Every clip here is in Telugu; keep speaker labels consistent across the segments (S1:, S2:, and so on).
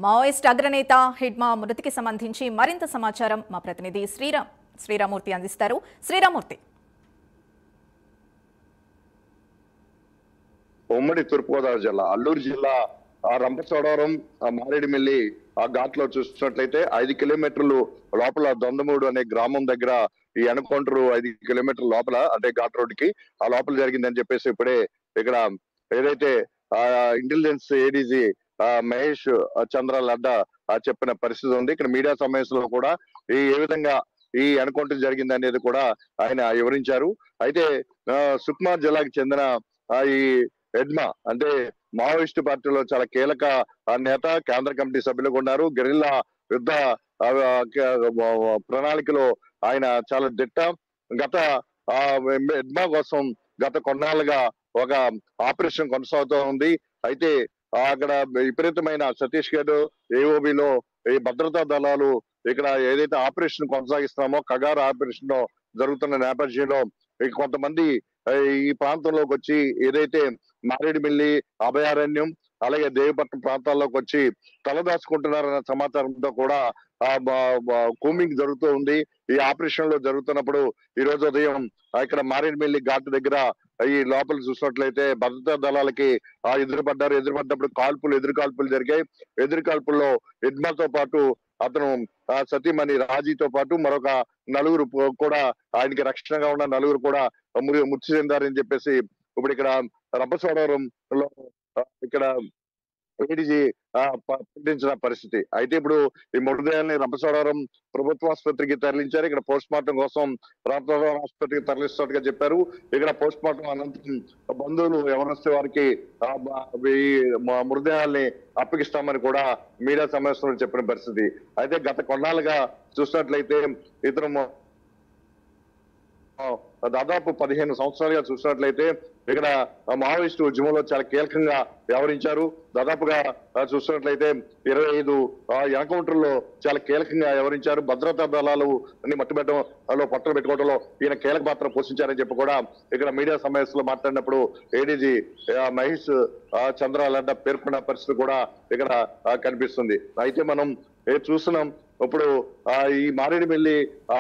S1: మావోయిస్ట్ అగ్రనేత హిడ్మా మృతికి సంబంధించి మరింత సమాచారం మా ప్రతినిధి శ్రీరామూర్తి అందిస్తారు. శ్రీరామూర్తి.
S2: ఉమ్మడి తూర్పుగోదావరి జిల్లా అల్లూరు జిల్లా రంపచోడవరం మారేడుమిల్లి ఆ ఘాట్ లో చూసినట్లయితే 5 కిలోమీటర్లు లోపల దొందమూడు అనే గ్రామం దగ్గర ఈ ఎన్కౌంటర్ 5 కిలోమీటర్ల లోపల అంటే ఘాట్ రోడ్ కి ఆ లోపల జరిగిందని చెప్పేసి ఇప్పుడే ఇక్కడ ఏదైతే ఇంటెలిజెన్స్ ఏడీజీ మహేష్ చంద్ర లడ్డా చెప్పిన పరిస్థితి ఉంది. ఇక్కడ మీడియా సమావేశంలో కూడా ఏ విధంగా ఈ ఎన్కౌంటర్ జరిగింది అనేది కూడా ఆయన వివరించారు. అయితే సుక్మా జిల్లాకి చెందిన ఈ ఎడ్మా అంటే మావోయిస్టు పార్టీలో చాలా కీలక నేత, కేంద్ర కమిటీ సభ్యులుగా ఉన్నారు. గెరిల్లా యుద్ధ ప్రణాళికలో ఆయన చాలా దిట్ట. గత ఎడ్మా కోసం గత కొన్నాళ్ళుగా ఒక ఆపరేషన్ కొనసాగుతూ ఉంది. అయితే అక్కడ విపరీతమైన ఛత్తీస్గఢ్ ఏఓబిలో ఈ భద్రతా దళాలు ఇక్కడ ఏదైతే ఆపరేషన్ కొనసాగిస్తున్నామో కగార్ ఆపరేషన్ జరుగుతున్న నేపథ్యంలో కొంతమంది ఈ ప్రాంతంలోకి వచ్చి ఏదైతే మారేడుమిల్లి అభయారణ్యం అలాగే దేవిపట్నం ప్రాంతాల్లోకి వచ్చి తలదాచుకుంటున్నారన్న సమాచారంతో కూడా కూమింగ్ జరుగుతూ ఉంది. ఈ ఆపరేషన్ లో జరుగుతున్నప్పుడు ఈ రోజు ఉదయం ఇక్కడ మారేడుమిల్లి ఘాట్ దగ్గర ఈ లోపల చూసినట్లయితే భద్రతా దళాలకి ఎదురుపడ్డప్పుడు ఎదురు కాల్పులు జరిగాయి. ఎదురు కాల్పుల్లో ఎడ్మాతో పాటు అతను సతీమణి రాజీతో పాటు మరొక నలుగురు కూడా ఆయనకి రక్షణగా ఉన్న నలుగురు కూడా మృతి చెందారని చెప్పేసి ఇప్పుడు ఇక్కడ రంపచోడవరంలో ఇక్కడ ఏడీజీ ప్రకటించిన పరిస్థితి. అయితే ఇప్పుడు ఈ మృతదేహాన్ని రంపచోడవరం ప్రభుత్వ ఆసుపత్రికి తరలించారు. ఇక్కడ పోస్ట్ మార్టం కోసం రంపచోడవరం ఆసుపత్రికి తరలిస్తున్నట్టుగా చెప్పారు. ఇక్కడ పోస్ట్ మార్టం అనంతరం బంధువులు ఎవరొస్తే వారికి ఈ మృతదేహాల్ని అప్పగిస్తామని కూడా మీడియా సమావేశంలో చెప్పిన పరిస్థితి. అయితే గత కొన్నాళ్ళుగా చూసినట్లయితే ఇతను దాదాపు 15 సంవత్సరాలుగా చూసినట్లయితే ఇక్కడ మావోయిస్టు ఉద్యమంలో చాలా కీలకంగా వ్యవహరించారు. దాదాపుగా చూసినట్లయితే 25 ఎన్కౌంటర్లో చాలా కీలకంగా వ్యవహరించారు. భద్రతా దళాలు అన్ని మట్టుబెట్టడంలో పట్టలు పెట్టుకోవడంలో ఈయన కీలక పాత్ర పోషించారని చెప్పి కూడా ఇక్కడ మీడియా సమావేశంలో మాట్లాడినప్పుడు ఏడీజీ మహేష్ చంద్ర లడ్డా పేర్కొన్న పరిస్థితి కూడా ఇక్కడ కనిపిస్తుంది. అయితే మనం చూస్తున్నాం ఇప్పుడు ఈ మారేడుమిల్లి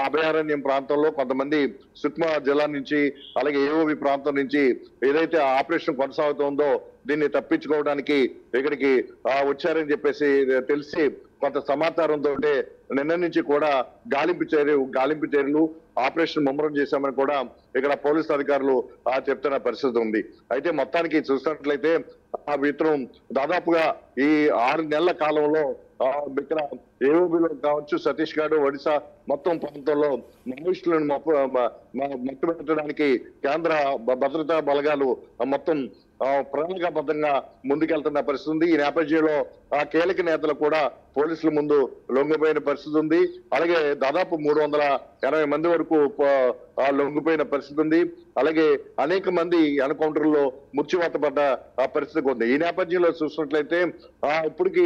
S2: అభయారణ్యం ప్రాంతంలో కొంతమంది సుక్మా జిల్లా నుంచి అలాగే ఏఓబి ప్రాంతం నుంచి ఏదైతే ఆపరేషన్ కొనసాగుతుందో దీన్ని తప్పించుకోవడానికి ఇక్కడికి వచ్చారని చెప్పేసి తెలిసి కొంత సమాచారంతో నిన్న నుంచి కూడా గాలింపు చర్యలు ఆపరేషన్ ముమ్మరం చేశామని కూడా ఇక్కడ పోలీసు అధికారులు చెప్తున్న పరిస్థితి ఉంది. అయితే మొత్తానికి చూసినట్లయితే ఇతను దాదాపుగా ఈ 6 నెలల కాలంలో ఇక్కడ ఏఓబిలో కావచ్చు ఛత్తీస్గఢ్ ఒడిశా మొత్తం ప్రాంతంలో మావోయిస్టులను మట్టుబెట్టడానికి కేంద్ర భద్రతా బలగాలు మొత్తం ప్రణాళికాబద్ధంగా ముందుకెళ్తున్న పరిస్థితి ఉంది. ఈ నేపథ్యంలో కీలక నేతలు కూడా పోలీసుల ముందు లొంగిపోయిన పరిస్థితి ఉంది. అలాగే దాదాపు 380 మంది వరకు లొంగిపోయిన పరిస్థితి ఉంది. అలాగే అనేక మంది ఎన్కౌంటర్లో మృత్యువాత పడ్డ పరిస్థితి ఉంది. ఈ నేపథ్యంలో చూసినట్లయితే ఇప్పటికి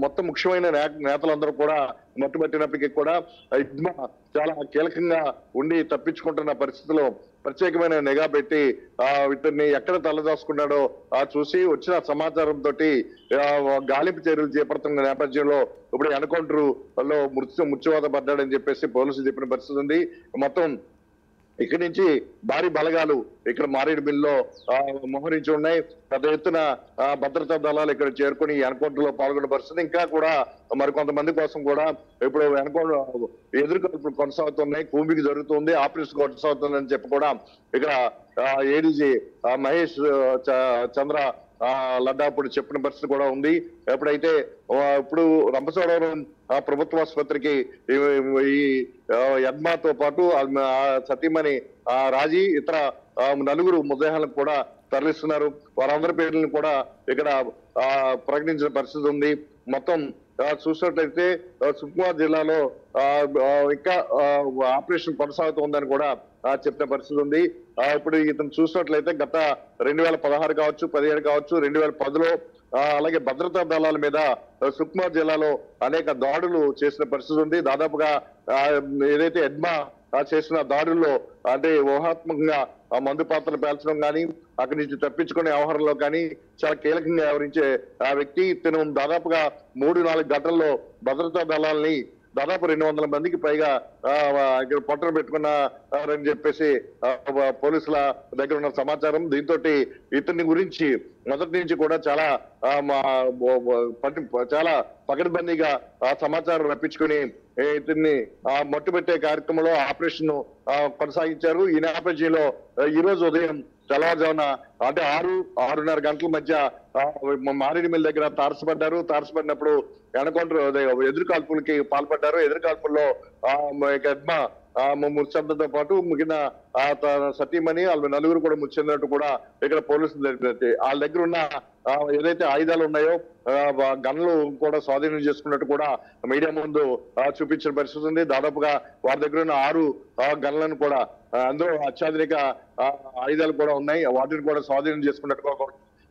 S2: మొత్తం ముఖ్యమైన నేతలందరూ కూడా మట్టుబట్టినప్పటికీ కూడా ఇడ్మా చాలా కీలకంగా ఉండి తప్పించుకుంటున్న పరిస్థితిలో ప్రత్యేకమైన నిఘా పెట్టి ఇతన్ని ఎక్కడ తలదాచుకున్నాడో చూసి వచ్చిన సమాచారంతో గాలింపు చర్యలు చేపడుతున్న నేపథ్యంలో ఇప్పుడు ఎన్కౌంటర్ లో మృత్యువాత పడ్డాడని చెప్పేసి పోలీసులు చెప్పిన పరిస్థితి ఉంది. మొత్తం ఇక్కడి నుంచి భారీ బలగాలు ఇక్కడ మారేడుమిల్లిలో మోహరించి ఉన్నాయి. పెద్ద ఎత్తున భద్రతా దళాలు ఇక్కడ చేరుకుని ఎన్కౌంటర్ లో పాల్గొన్న పరిస్థితి. ఇంకా కూడా మరికొంతమంది కోసం కూడా ఇప్పుడు ఎన్కౌంటర్ ఎదురుకాల్పులు కొనసాగుతున్నాయి, కూంబింగ్ జరుగుతుంది, ఆపరేషన్ కొనసాగుతుందని చెప్పి కూడా ఇక్కడ ఏడీజీ మహేష్ చంద్ర లడ్డా ఇప్పుడు చెప్పిన పరిస్థితి కూడా ఉంది. ఎప్పుడైతే ఇప్పుడు రంపచోడవరం ప్రభుత్వ ఆసుపత్రికి ఈ ఎడ్మాతో పాటు సతీమణి రాజీ ఇతర నలుగురు మృతదేహాలను కూడా తరలిస్తున్నారు. వారందరి పేర్లను కూడా ఇక్కడ ప్రకటించిన పరిస్థితి ఉంది. మొత్తం చూసినట్లయితే సుక్మా జిల్లాలో ఇంకా ఆపరేషన్ కొనసాగుతుందని కూడా చెప్పిన పరిస్థితి ఉంది. ఇప్పుడు ఇతను చూసినట్లయితే గత 2016 కావచ్చు, 17 కావచ్చు, 2010లో అలాగే భద్రతా దళాల మీద సుక్మా జిల్లాలో అనేక దాడులు చేసిన పరిస్థితి ఉంది. దాదాపుగా ఏదైతే ఎడ్మా చేసిన దాడుల్లో అంటే ఊహాత్మకంగా ఆ మందు పాత్రలు పేల్చడం కానీ అక్కడి నుంచి తప్పించుకునే వ్యవహారంలో కానీ చాలా కీలకంగా వ్యవహరించే ఆ వ్యక్తి. ఇతను దాదాపుగా 3-4 గంటల్లో భద్రతా దళాలని దాదాపు 200 మందికి పైగా ఇక్కడ పొట్టను పెట్టుకున్నారని చెప్పేసి పోలీసుల దగ్గర ఉన్న సమాచారం. దీంతో ఇతని గురించి మొదటి నుంచి కూడా చాలా చాలా పకడ్బందీగా ఆ సమాచారం రప్పించుకుని ఇతన్ని మట్టుబెట్టే కార్యక్రమంలో ఆపరేషన్ కొనసాగించారు. ఈ నేపథ్యంలో ఈ రోజు ఉదయం తెల్లవారుజామున అంటే 6-6:30 గంటల మధ్య మారేడుమిల్లి దగ్గర తారసపడినప్పుడు ఎన్కౌంటర్ ఎదురు కాల్పులకి పాల్పడ్డారు. ఎదురు కాల్పుల్లో మృతి చెందడంతో పాటు మిగిలిన సతీమణి వాళ్ళ నలుగురు కూడా మృతి చెందినట్టు కూడా ఇక్కడ పోలీసులు తెలిపినట్టు. వాళ్ళ దగ్గర ఉన్న ఏదైతే ఆయుధాలు ఉన్నాయో గన్లు కూడా స్వాధీనం చేసుకున్నట్టు కూడా మీడియా ముందు చూపించిన పరిస్థితి ఉంది. దాదాపుగా వారి దగ్గర ఉన్న 6 గన్లను కూడా అందులో అత్యాధునిక ఆయుధాలు కూడా ఉన్నాయి. వాటిని కూడా స్వాధీనం చేసుకున్నట్టుగా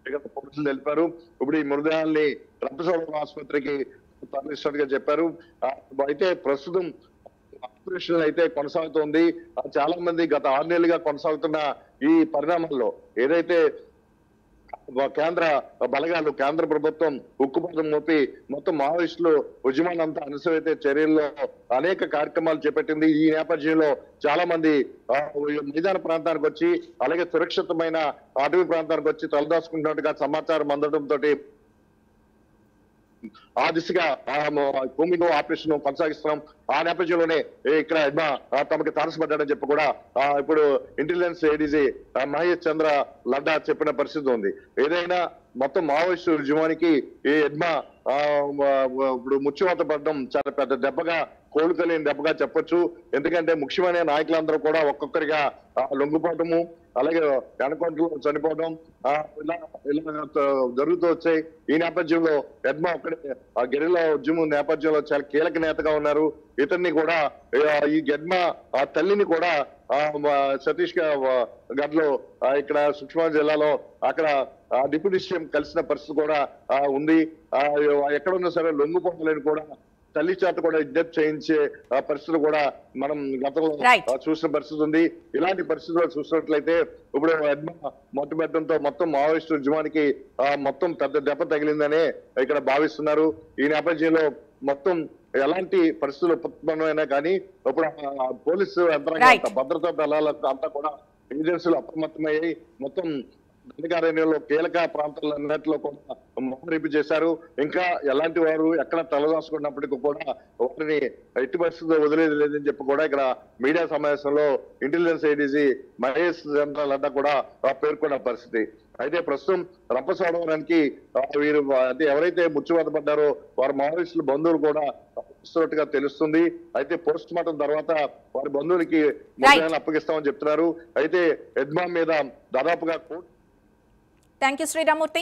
S2: ఇక్కడ పోలీసులు తెలిపారు. ఇప్పుడు ఈ మృతదేహాల్ని రంపచోడవరం ఆసుపత్రికి తరలిస్తున్నట్టుగా చెప్పారు. అయితే ప్రస్తుతం ఆపరేషన్ అయితే కొనసాగుతోంది. చాలా మంది గత 6 నెలలుగా కొనసాగుతున్న ఈ పరిణామాల్లో ఏదైతే కేంద్ర బలగాలు కేంద్ర ప్రభుత్వం ఉక్కుపాదం మోపి మొత్తం మావోయిస్టులు ఉద్యమాన్ని అంతా అణచివేసే చర్యల్లో అనేక కార్యక్రమాలు చేపట్టింది. ఈ నేపథ్యంలో చాలా మంది మైదాన ప్రాంతానికి వచ్చి అలాగే సురక్షితమైన అటవీ ప్రాంతానికి వచ్చి తలదాచుకుంటున్నట్టుగా సమాచారం అందడంతో ఆ దిశగా భూమిలో ఆపరేషన్ కొనసాగిస్తున్నాం. ఆ నేపథ్యంలోనే ఇక్కడ తమకి తారసపడ్డాడని చెప్పి కూడా ఇప్పుడు ఇంటెలిజెన్స్ ఏడీజీ మహేష్ చంద్ర లడ్డా చెప్పిన పరిస్థితి ఉంది. ఏదైనా మొత్తం మావోయిస్టు ఉద్యమానికి ఈ ఎడ్మా ఇప్పుడు ముత్యవాత పడడం చాలా పెద్ద దెబ్బగా కోలుకలేని దెబ్బగా చెప్పొచ్చు. ఎందుకంటే ముఖ్యమైన నాయకులందరూ కూడా ఒక్కొక్కరిగా లొంగిపోవటము అలాగే ఎన్కౌంటర్లో చనిపోవడం ఇలా జరుగుతూ వచ్చాయి. ఈ నేపథ్యంలో ఎడ్మా ఒక్కడే ఆ గెరిల్లా ఉద్యమం నేపథ్యంలో చాలా కీలక నేతగా ఉన్నారు. ఇతన్ని కూడా ఈ ఎడ్మా ఆ తల్లిని కూడా సతీష్ గఢ్లో ఇక్కడ సుష్మా జిల్లాలో అక్కడ డిప్యూటీ సీఎం కలిసిన పరిస్థితి కూడా ఉంది. ఎక్కడున్నా సరే లొంగిపోలేని కూడా తల్లి చేత కూడా విజ్ఞప్తి చేయించే పరిస్థితులు కూడా మనం గతంలో చూసిన పరిస్థితి ఉంది. ఇలాంటి పరిస్థితుల్లో చూసినట్లయితే ఇప్పుడు మొట్టమొదటితో మొత్తం మావోయిస్టు ఉద్యమానికి మొత్తం పెద్ద దెబ్బ తగిలిందనే ఇక్కడ భావిస్తున్నారు. ఈ నేపథ్యంలో మొత్తం ఎలాంటి పరిస్థితులు ఉత్పన్నమైనా కానీ ఇప్పుడు పోలీసు యంత్రాంగం భద్రతా దళాలకు అంతా కూడా ఏజెన్సీలు అప్రమత్తమయ్యాయి. మొత్తం దండకారణ్యంలో కీలక ప్రాంతాలన్నింటిలో కూడా మోహరింపు చేశారు. ఇంకా ఎలాంటి వారు ఎక్కడ తలదాచుకున్నప్పటికీ కూడా వారిని ఎట్టి పరిస్థితుల్లో వదిలేది లేదని చెప్పి కూడా ఇక్కడ మీడియా సమావేశంలో ఇంటెలిజెన్స్ ఏడీజీ మహేష్ చంద్ర లడ్డా కూడా పేర్కొన్న పరిస్థితి. అయితే ప్రస్తుతం రంపచోడవరానికి వీరు అంటే ఎవరైతే మృత్యువాత పడ్డారో వారి మావోయిస్టుల బంధువులు కూడా వస్తున్నట్టుగా తెలుస్తుంది. అయితే పోస్ట్ మార్టం తర్వాత వారి బంధువులకి మృతదేహాన్ని అప్పగిస్తామని చెప్తున్నారు. అయితే ఎడ్మా మీద దాదాపుగా
S1: థ్యాంక్ యూ శ్రీరామూర్తి.